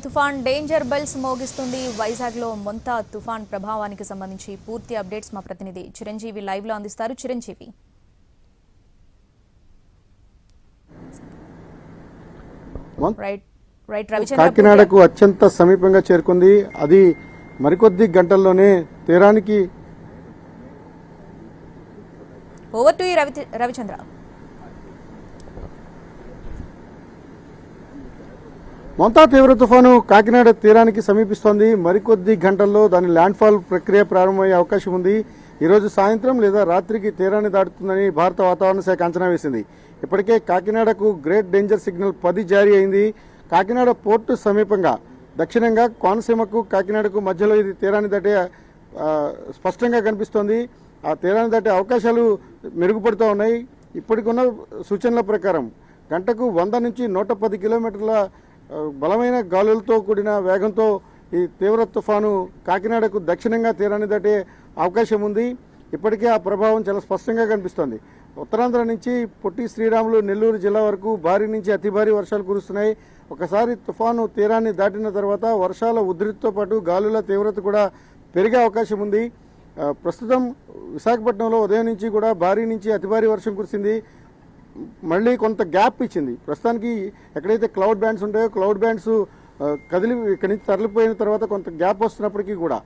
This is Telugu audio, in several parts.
తుఫాన్ డేంజర్ బెల్స్ మోగిస్తుంది. వైజాగ్లో మొంతా తుఫాన్ ప్రభావానికి సంబంధించి పూర్తి అప్డేట్స్ మా ప్రతినిధి చిరంజీవి లైవ్ లో అందిస్తారు. చిరంజీవి, కాకినాడకు అత్యంత సమీపంగా చేరుకుంది. అది మరికొద్ది గంటల్లోనే తీరానికి. Over to Ravichandra. మొంతా తీవ్ర తుఫాను కాకినాడ తీరానికి సమీపిస్తోంది. మరికొద్ది గంటల్లో దాని ల్యాండ్ ఫాల్ ప్రక్రియ ప్రారంభమయ్యే అవకాశం ఉంది. ఈరోజు సాయంత్రం లేదా రాత్రికి తీరాన్ని దాటుతుందని భారత వాతావరణ శాఖ అంచనా వేసింది. ఇప్పటికే కాకినాడకు గ్రేట్ డేంజర్ సిగ్నల్ 10 జారీ అయింది. కాకినాడ పోర్టు సమీపంగా దక్షిణంగా కోనసీమకు కాకినాడకు మధ్యలో ఇది తీరాన్ని దాటే స్పష్టంగా కనిపిస్తోంది. ఆ తీరాన్ని దాటే అవకాశాలు మెరుగుపడుతూ ఉన్నాయి. ఇప్పటికున్న సూచనల ప్రకారం గంటకు 100 నుంచి 110 కిలోమీటర్ల బలమైన గాలులతో కూడిన వేగంతో ఈ తీవ్ర తుఫాను కాకినాడకు దక్షిణంగా తీరాన్ని దాటే అవకాశం ఉంది. ఇప్పటికే ఆ ప్రభావం చాలా స్పష్టంగా కనిపిస్తోంది. ఉత్తరాంధ్ర నుంచి పొట్టి శ్రీరాములు, నెల్లూరు జిల్లా వరకు భారీ నుంచి అతి భారీ వర్షాలు కురుస్తున్నాయి. ఒకసారి తుఫాను తీరాన్ని దాటిన తర్వాత వర్షాల ఉధృతితో పాటు గాలుల తీవ్రత కూడా పెరిగే అవకాశం ఉంది. ప్రస్తుతం విశాఖపట్నంలో ఉదయం నుంచి కూడా భారీ నుంచి అతి భారీ వర్షం కురిసింది. మళ్ళీ కొంత గ్యాప్ ఇచ్చింది. ప్రస్తుతానికి ఎక్కడైతే క్లౌడ్ బ్యాండ్స్ ఉంటాయో క్లౌడ్ బ్యాండ్స్ కదిలి ఇక్కడి నుంచి తరలిపోయిన తర్వాత కొంత గ్యాప్ వస్తున్నప్పటికీ కూడా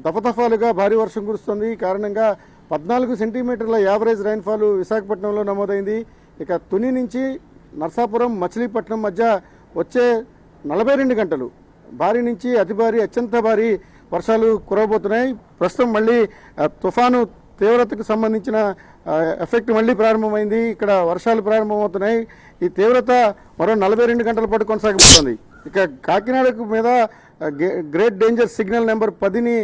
దఫదఫాలుగా భారీ వర్షం కురుస్తుంది. ఈ కారణంగా 14 సెంటీమీటర్ల యావరేజ్ రైన్ఫాల్ విశాఖపట్నంలో నమోదైంది. ఇక తుని నుంచి నర్సాపురం, మచిలీపట్నం మధ్య వచ్చే 42 గంటలు భారీ నుంచి అతి భారీ, అత్యంత భారీ వర్షాలు కురవబోతున్నాయి. ప్రస్తుతం మళ్ళీ తుఫాను తీవ్రతకు సంబంధించిన ఎఫెక్ట్ మళ్ళీ ప్రారంభమైంది. ఇక్కడ వర్షాలు ప్రారంభమవుతున్నాయి. ఈ తీవ్రత మరో 42 గంటల పాటు కొనసాగబోతోంది. ఇక కాకినాడకు మీద గ్రేట్ డేంజర్ సిగ్నల్ నెంబర్ 10ని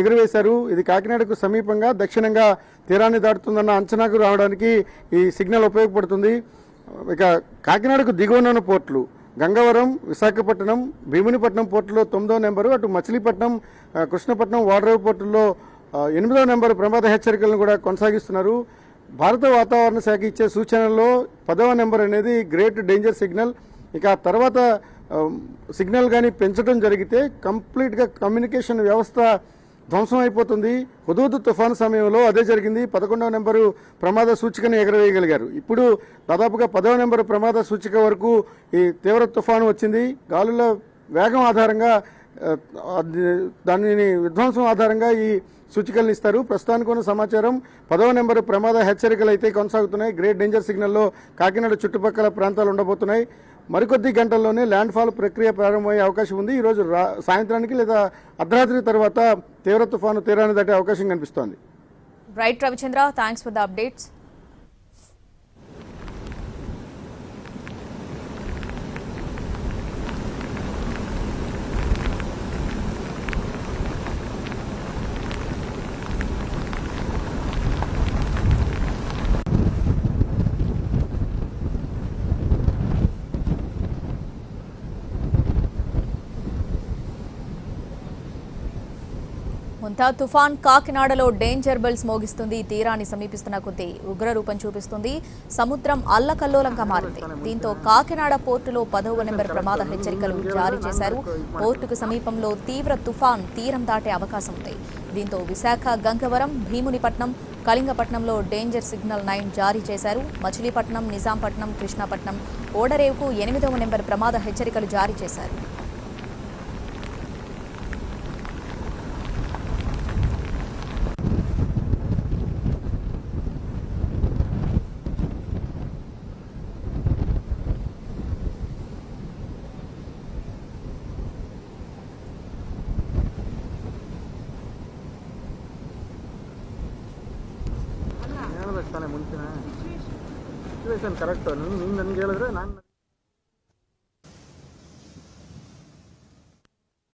ఎగురవేశారు. ఇది కాకినాడకు సమీపంగా దక్షిణంగా తీరాన్ని దాటుతుందన్న అంచనాకు రావడానికి ఈ సిగ్నల్ ఉపయోగపడుతుంది. ఇక కాకినాడకు దిగువన పోర్టులు గంగవరం, విశాఖపట్నం, భీమునిపట్నం పోర్టులో 9వ నెంబరు, అటు మచిలీపట్నం, కృష్ణపట్నం, వాడరేవు పోర్టుల్లో 8వ నెంబరు ప్రమాద హెచ్చరికలను కూడా కొనసాగిస్తున్నారు. భారత వాతావరణ శాఖ ఇచ్చే సూచనల్లో 10వ నెంబర్ అనేది గ్రేట్ డేంజర్ సిగ్నల్. ఇక తర్వాత సిగ్నల్ కానీ పెంచడం జరిగితే కంప్లీట్గా కమ్యూనికేషన్ వ్యవస్థ ధ్వంసం అయిపోతుంది. హుదూద్ తుఫాను సమయంలో అదే జరిగింది. 11వ నెంబరు ప్రమాద సూచికను ఎగరవేయగలిగారు. ఇప్పుడు దాదాపుగా 10వ నెంబరు ప్రమాద సూచిక వరకు ఈ తీవ్ర తుఫాను వచ్చింది. గాలుల వేగం ఆధారంగా దానిని విధ్వంసం ఆధారంగా ఈ సూచికలను ఇస్తారు. ప్రస్తుతానికి ఉన్న సమాచారం 10వ నెంబరు ప్రమాద హెచ్చరికలు అయితే కొనసాగుతున్నాయి. గ్రేట్ డేంజర్ సిగ్నల్లో కాకినాడ చుట్టుపక్కల ప్రాంతాలు ఉండబోతున్నాయి. మరికొద్ది గంటల్లోనే ల్యాండ్ ఫాల్ ప్రక్రియ ప్రారంభమయ్యే అవకాశం ఉంది. ఈరోజు సాయంత్రానికి లేదా అర్ధరాత్రి తర్వాత తీవ్ర తుఫాను తీరాన్ని దాటే అవకాశం కనిపిస్తోంది. Right Ravichandra, thanks for the updates. Montha తుఫాన్ కాకినాడలో డేంజర్ బెల్స్ మోగిస్తుంది. తీరాన్ని సమీపిస్తున్న కొద్దీ ఉగ్ర రూపం చూపిస్తుంది. సముద్రం అల్లకల్లోలంగా మారింది. దీంతో కాకినాడ పోర్టులో 10వ నెంబర్ ప్రమాద హెచ్చరికలు జారీ చేశారు. పోర్టుకు సమీపంలో తీవ్ర తుఫాన్ తీరం దాటే అవకాశం ఉంది. దీంతో విశాఖ, గంగవరం, భీమునిపట్నం, కళింగపట్నంలో డేంజర్ సిగ్నల్ 9 జారీ చేశారు. మచిలీపట్నం, నిజాంపట్నం, కృష్ణపట్నం, ఓడరేవుకు 8వ నెంబర్ ప్రమాద హెచ్చరికలు జారీ చేశారు. ಮುಂಚಿನ ಸಿಚುವೇಶನ್ ಕರೆಕ್ಟ್. ನೀನು ನನಗೆ ಹೇಳಿದ್ರೆ ನಾನು